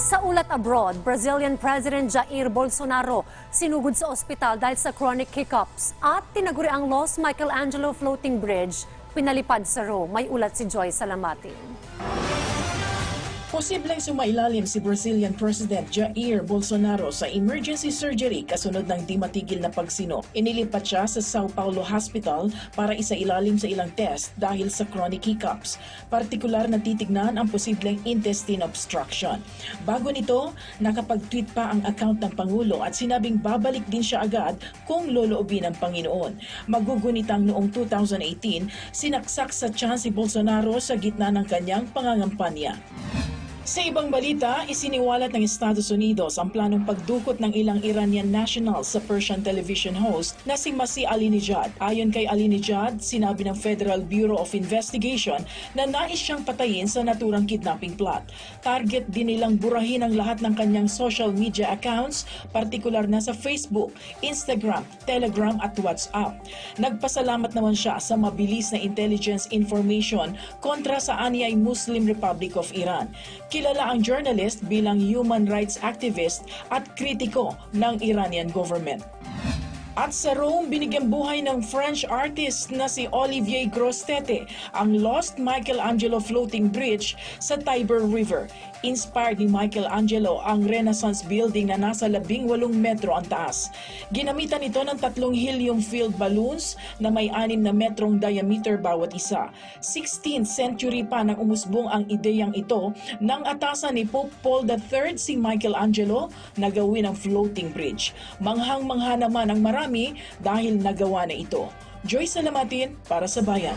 Sa ulat abroad, Brazilian President Jair Bolsonaro sinugod sa ospital dahil sa chronic hiccups at tinaguri ang Los Michelangelo Floating Bridge pinalipad sa Rome. May ulat si Joy Salamatin. Posibleng sumailalim si Brazilian President Jair Bolsonaro sa emergency surgery kasunod ng di matigil na pagsino. Inilipat siya sa Sao Paulo Hospital para isailalim sa ilang test dahil sa chronic hiccups. Partikular na titignan ang posibleng intestine obstruction. Bago nito, nakapag-tweet pa ang account ng Pangulo at sinabing babalik din siya agad kung loloobin ng Panginoon. Magugunitang noong 2018, sinaksak sa tiyan si Bolsonaro sa gitna ng kanyang pangangampanya. Sa ibang balita, isiniwalat ng Estados Unidos ang planong pagdukot ng ilang Iranian nationals sa Persian television host na si Masih Alinejad. Ayon kay Alinejad, sinabi ng Federal Bureau of Investigation na nais siyang patayin sa naturang kidnapping plot. Target din nilang burahin ang lahat ng kanyang social media accounts, partikular na sa Facebook, Instagram, Telegram at WhatsApp. Nagpasalamat naman siya sa mabilis na intelligence information kontra sa anyay Muslim Republic of Iran. Kilala ang journalist bilang human rights activist at kritiko ng Iranian government. At sa Rome, binigyang buhay ng French artist na si Olivier Grosseteste ang Lost Michelangelo Floating Bridge sa Tiber River. Inspired ni Michelangelo ang Renaissance building na nasa 18 metro ang taas. Ginamitan ito ng 3 helium-filled balloons na may 6 na metrong diameter bawat isa. 16th century pa nang umusbong ang ideyang ito nang atasan ni Pope Paul III si Michelangelo na gawin ang floating bridge. Manghang-mangha naman ang marami dahil nagawa na ito. Joy Salamatin para sa Bayan.